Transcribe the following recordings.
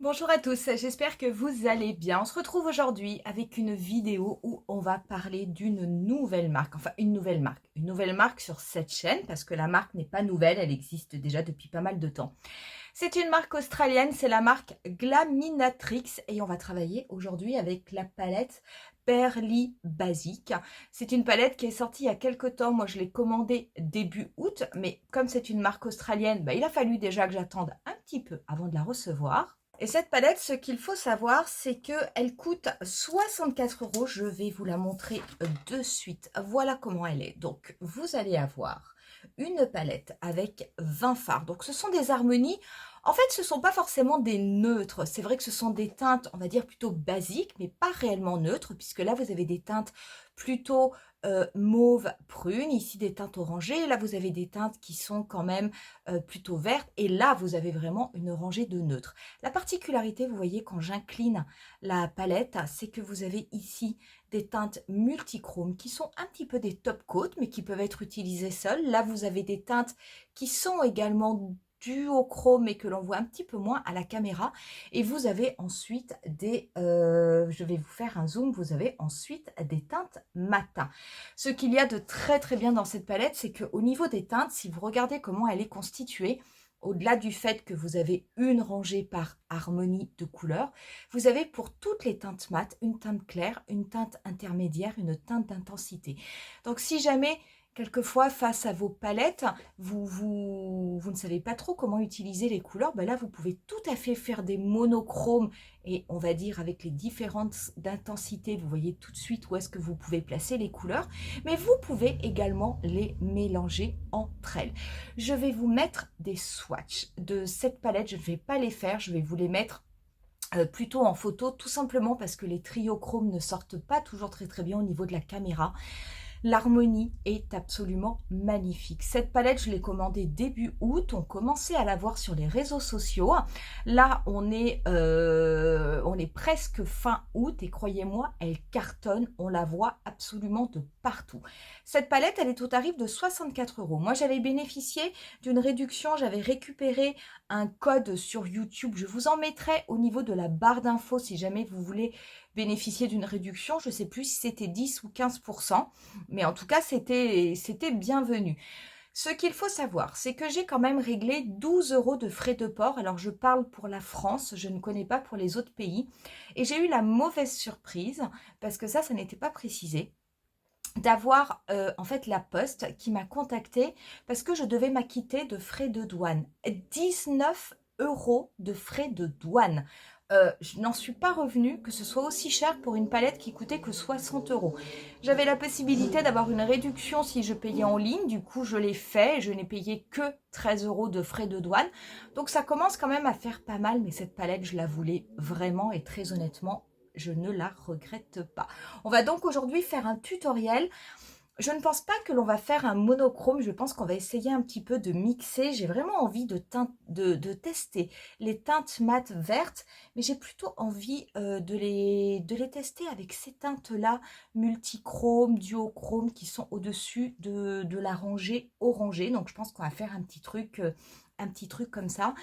Bonjour à tous, j'espère que vous allez bien. On se retrouve aujourd'hui avec une vidéo où on va parler d'une nouvelle marque, enfin une nouvelle marque sur cette chaîne parce que la marque n'est pas nouvelle, elle existe déjà depuis pas mal de temps. C'est une marque australienne, c'est la marque Glaminatrix et on va travailler aujourd'hui avec la palette Pearly Basic. C'est une palette qui est sortie il y a quelques temps, moi je l'ai commandée début août, mais comme c'est une marque australienne, il a fallu déjà que j'attende un petit peu avant de la recevoir. Et cette palette, ce qu'il faut savoir, c'est qu'elle coûte 64 euros. Je vais vous la montrer de suite. Voilà comment elle est. Donc, vous allez avoir une palette avec 20 fards. Donc, ce sont des harmonies. En fait, ce ne sont pas forcément des neutres. C'est vrai que ce sont des teintes, on va dire, plutôt basiques, mais pas réellement neutres, puisque là, vous avez des teintes plutôt mauve prune, ici des teintes orangées. Là, vous avez des teintes qui sont quand même plutôt vertes. Et là, vous avez vraiment une rangée de neutres. La particularité, vous voyez, quand j'incline la palette, c'est que vous avez ici des teintes multichromes qui sont un petit peu des top coats, mais qui peuvent être utilisées seules. Là, vous avez des teintes qui sont également duochrome et que l'on voit un petit peu moins à la caméra. Et vous avez ensuite je vais vous faire un zoom, vous avez ensuite des teintes matin. Ce qu'il y a de très très bien dans cette palette, c'est qu'au niveau des teintes, si vous regardez comment elle est constituée, au-delà du fait que vous avez une rangée par harmonie de couleurs, vous avez pour toutes les teintes mates une teinte claire, une teinte intermédiaire, une teinte d'intensité. Donc si jamais, quelquefois, face à vos palettes, vous ne savez pas trop comment utiliser les couleurs, là, vous pouvez tout à fait faire des monochromes et on va dire avec les différentes intensités, vous voyez tout de suite où est-ce que vous pouvez placer les couleurs, mais vous pouvez également les mélanger entre elles. Je vais vous mettre des swatchs de cette palette, je ne vais pas les faire, je vais vous les mettre plutôt en photo, tout simplement parce que les triochromes ne sortent pas toujours très très bien au niveau de la caméra. L'harmonie est absolument magnifique. Cette palette, je l'ai commandée début août. On commençait à la voir sur les réseaux sociaux. Là, on est presque fin août et croyez-moi, elle cartonne. On la voit absolument de partout. Cette palette, elle est au tarif de 64 euros. Moi, j'avais bénéficié d'une réduction. J'avais récupéré un code sur YouTube. Je vous en mettrai au niveau de la barre d'infos si jamais vous voulez bénéficier d'une réduction. Je ne sais plus si c'était 10 ou 15%. Mais en tout cas, c'était bienvenu. Ce qu'il faut savoir, c'est que j'ai quand même réglé 12 euros de frais de port. Alors, je parle pour la France, je ne connais pas pour les autres pays. Et j'ai eu la mauvaise surprise, parce que ça n'était pas précisé, d'avoir en fait la Poste qui m'a contactée parce que je devais m'acquitter de frais de douane. 19 euros de frais de douane. Je n'en suis pas revenue que ce soit aussi cher pour une palette qui coûtait que 60 euros. J'avais la possibilité d'avoir une réduction si je payais en ligne, du coup je l'ai fait et je n'ai payé que 13 euros de frais de douane. Donc ça commence quand même à faire pas mal, mais cette palette je la voulais vraiment et très honnêtement, je ne la regrette pas. On va donc aujourd'hui faire un tutoriel. Je ne pense pas que l'on va faire un monochrome, je pense qu'on va essayer un petit peu de mixer. J'ai vraiment envie de tester les teintes mates vertes, mais j'ai plutôt envie de les tester avec ces teintes-là, multichrome, duochrome, qui sont au-dessus de la rangée orangée. Donc je pense qu'on va faire un petit truc comme ça.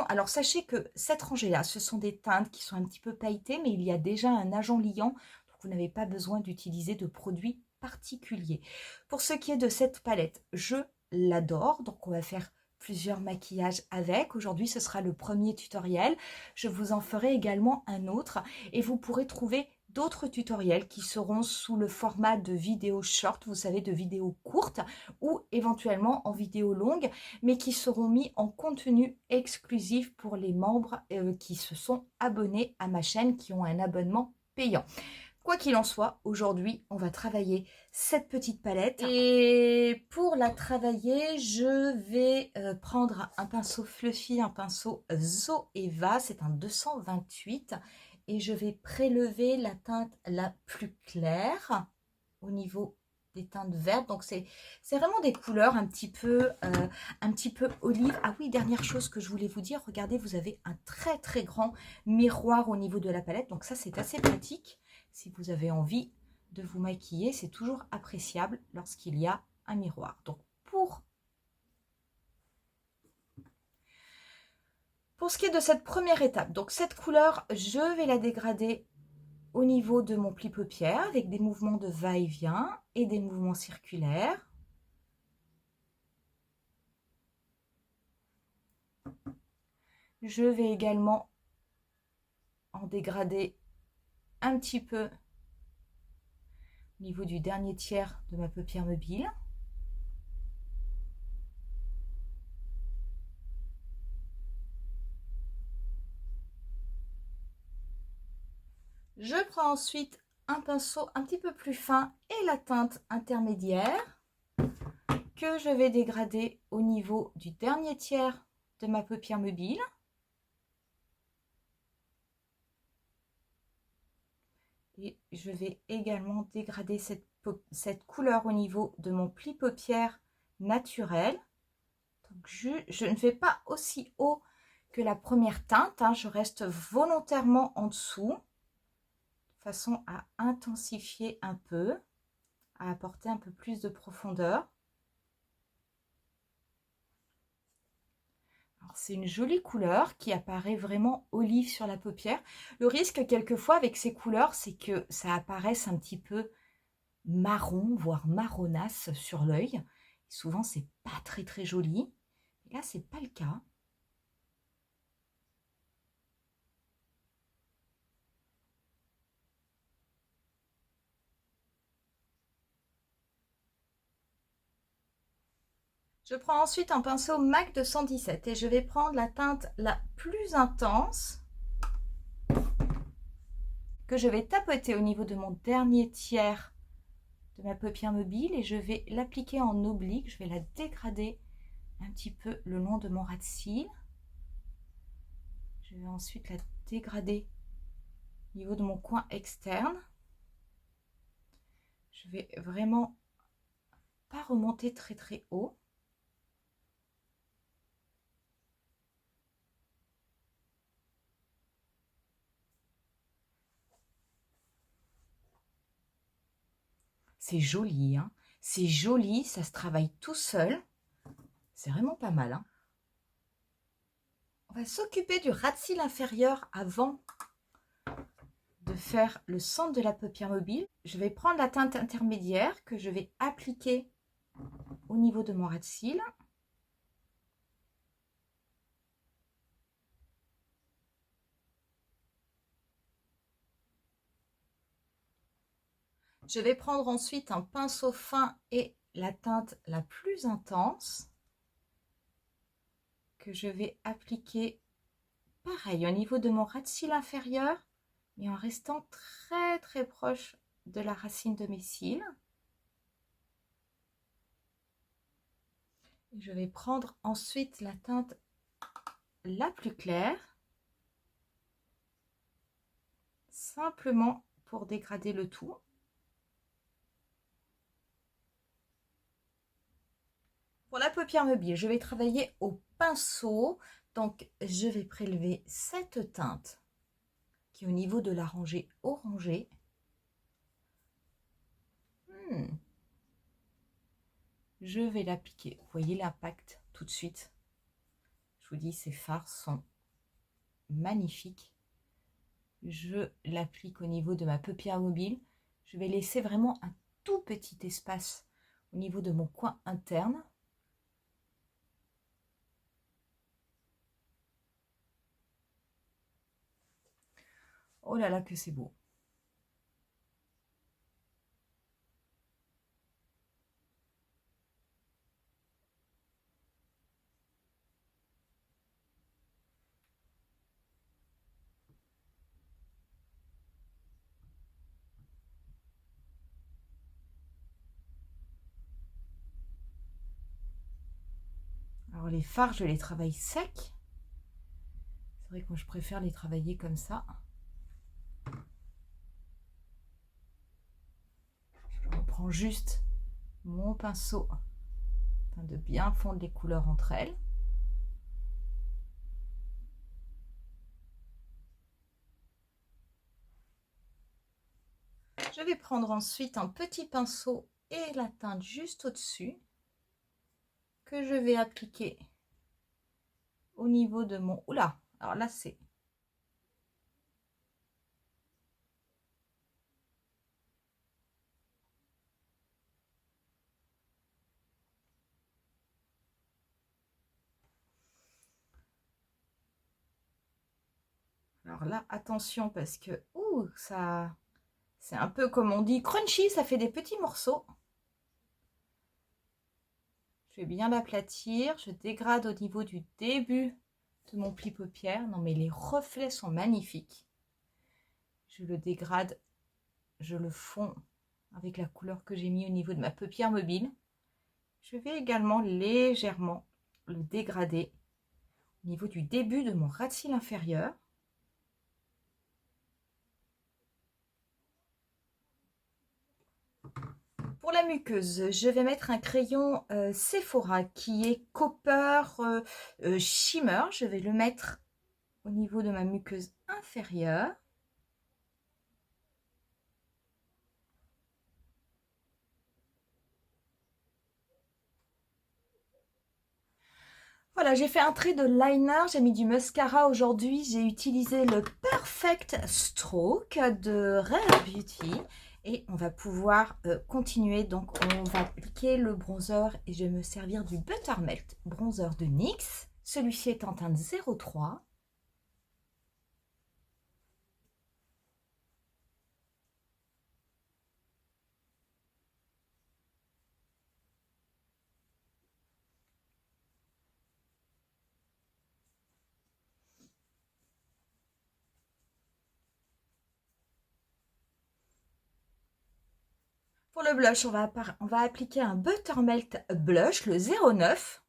Alors sachez que cette rangée-là, ce sont des teintes qui sont un petit peu pailletées, mais il y a déjà un agent liant, donc vous n'avez pas besoin d'utiliser de produits particulier. Pour ce qui est de cette palette, je l'adore, donc on va faire plusieurs maquillages avec. Aujourd'hui, ce sera le premier tutoriel. Je vous en ferai également un autre et vous pourrez trouver d'autres tutoriels qui seront sous le format de vidéos short, vous savez, de vidéos courtes ou éventuellement en vidéo longue, mais qui seront mis en contenu exclusif pour les membres qui se sont abonnés à ma chaîne, qui ont un abonnement payant. Quoi qu'il en soit, aujourd'hui, on va travailler cette petite palette. Et pour la travailler, je vais prendre un pinceau fluffy, un pinceau Zoeva, c'est un 228. Et je vais prélever la teinte la plus claire au niveau des teintes vertes. Donc, c'est vraiment des couleurs un petit peu olive. Ah oui, dernière chose que je voulais vous dire, regardez, vous avez un très très grand miroir au niveau de la palette. Donc ça, c'est assez pratique. Si vous avez envie de vous maquiller, c'est toujours appréciable lorsqu'il y a un miroir. Donc, pour Pour ce qui est de cette première étape, donc cette couleur, je vais la dégrader au niveau de mon pli paupière avec des mouvements de va-et-vient et des mouvements circulaires. Je vais également en dégrader un petit peu au niveau du dernier tiers de ma paupière mobile. Je prends ensuite un pinceau un petit peu plus fin et la teinte intermédiaire que je vais dégrader au niveau du dernier tiers de ma paupière mobile. Et je vais également dégrader cette couleur au niveau de mon pli paupière naturel. Donc je ne vais pas aussi haut que la première teinte, hein, je reste volontairement en dessous, de façon à intensifier un peu, à apporter un peu plus de profondeur. C'est une jolie couleur qui apparaît vraiment olive sur la paupière. Le risque quelquefois avec ces couleurs, c'est que ça apparaisse un petit peu marron, voire marronasse sur l'œil. Souvent, c'est pas très joli. Et là, c'est pas le cas. Je prends ensuite un pinceau MAC de 117 et je vais prendre la teinte la plus intense que je vais tapoter au niveau de mon dernier tiers de ma paupière mobile et je vais l'appliquer en oblique. Je vais la dégrader un petit peu le long de mon ras de cils. Je vais ensuite la dégrader au niveau de mon coin externe. Je vais vraiment pas remonter très haut. C'est joli, hein. C'est joli, ça se travaille tout seul. C'est vraiment pas mal, hein. On va s'occuper du ras de cils inférieur avant de faire le centre de la paupière mobile. Je vais prendre la teinte intermédiaire que je vais appliquer au niveau de mon ras de cils. Je vais prendre ensuite un pinceau fin et la teinte la plus intense que je vais appliquer pareil au niveau de mon ras de cils inférieur, mais en restant très proche de la racine de mes cils. Je vais prendre ensuite la teinte la plus claire, simplement pour dégrader le tout. Pour la paupière mobile, je vais travailler au pinceau. Donc, je vais prélever cette teinte qui est au niveau de la rangée orangée. Je vais l'appliquer. Vous voyez l'impact tout de suite. Je vous dis, ces fards sont magnifiques. Je l'applique au niveau de ma paupière mobile. Je vais laisser vraiment un tout petit espace au niveau de mon coin interne. Oh là là, que c'est beau! Alors les fards, je les travaille secs. C'est vrai que moi je préfère les travailler comme ça. Je reprends juste mon pinceau afin de bien fondre les couleurs entre elles. Je vais prendre ensuite un petit pinceau et la teinte juste au-dessus que je vais appliquer au niveau de mon... Oula, Alors là, c'est... Alors là, attention parce que... Ouh, ça... C'est un peu comme on dit crunchy, ça fait des petits morceaux. Je vais bien l'aplatir. Je dégrade au niveau du début de mon pli paupière. Non mais les reflets sont magnifiques. Je le dégrade, je le fonds avec la couleur que j'ai mis au niveau de ma paupière mobile. Je vais également légèrement le dégrader au niveau du début de mon ras de cils inférieur. Pour la muqueuse, je vais mettre un crayon Sephora qui est Copper Shimmer. Je vais le mettre au niveau de ma muqueuse inférieure. Voilà, j'ai fait un trait de liner, j'ai mis du mascara aujourd'hui. J'ai utilisé le Perfect Stroke de Rare Beauty. Et on va pouvoir continuer. Donc, on va appliquer le bronzer et je vais me servir du Buttermelt bronzer de NYX. Celui-ci est en teinte 03. Pour le blush, on va appliquer un Buttermelt Blush, le 09.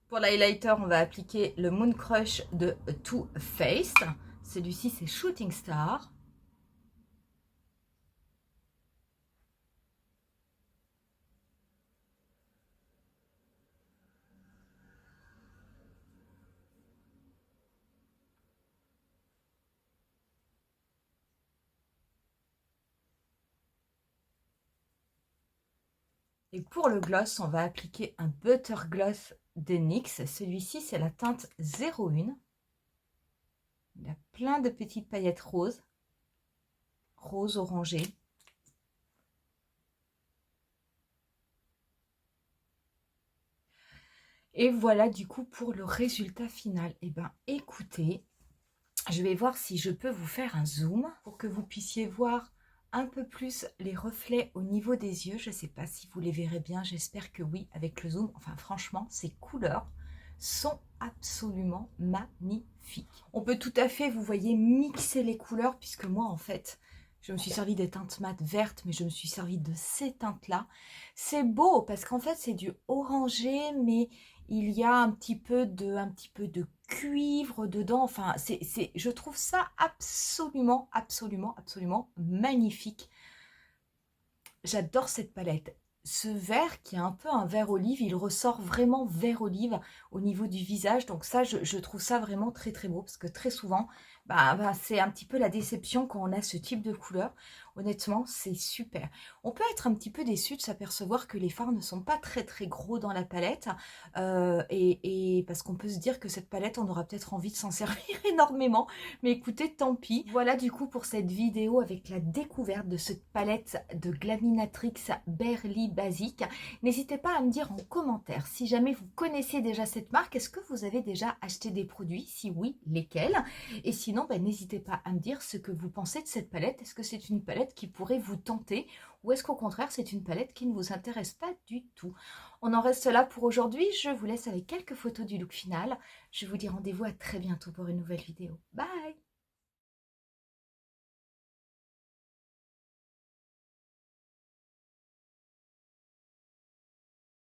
Pour l'highlighter, on va appliquer le Moon Crush de Too Faced. Celui-ci, c'est Shooting Star. Et pour le gloss, on va appliquer un Butter Gloss de NYX. Celui-ci, c'est la teinte 01. Il a plein de petites paillettes roses, rose orangé. Et voilà du coup pour le résultat final. Eh bien, écoutez, je vais voir si je peux vous faire un zoom pour que vous puissiez voir un peu plus les reflets au niveau des yeux. Je ne sais pas si vous les verrez bien, j'espère que oui avec le zoom. Enfin franchement, ces couleurs sont absolument magnifiques. On peut tout à fait, vous voyez, mixer les couleurs puisque moi en fait, je me suis servi des teintes mat vertes, mais je me suis servi de ces teintes-là. C'est beau parce qu'en fait, c'est du orangé, mais il y a un petit peu de cuivre dedans. Enfin, je trouve ça absolument, absolument, absolument magnifique. J'adore cette palette. Ce vert qui est un peu un vert olive, il ressort vraiment vert olive au niveau du visage. Donc ça, je trouve ça vraiment très très beau parce que très souvent, c'est un petit peu la déception quand on a ce type de couleur. Honnêtement, c'est super. On peut être un petit peu déçu de s'apercevoir que les fards ne sont pas très très gros dans la palette. Et parce qu'on peut se dire que cette palette, on aura peut-être envie de s'en servir énormément. Mais écoutez, tant pis. Voilà du coup pour cette vidéo avec la découverte de cette palette de Glaminatrix Berly Basique. N'hésitez pas à me dire en commentaire si jamais vous connaissez déjà cette marque. Est-ce que vous avez déjà acheté des produits? Si oui, lesquels? Et sinon, n'hésitez pas à me dire ce que vous pensez de cette palette. Est-ce que c'est une palette qui pourrait vous tenter ou est-ce qu'au contraire c'est une palette qui ne vous intéresse pas du tout? On en reste là pour aujourd'hui. Je vous laisse avec quelques photos du look final. Je vous dis rendez-vous à très bientôt pour une nouvelle vidéo. Bye!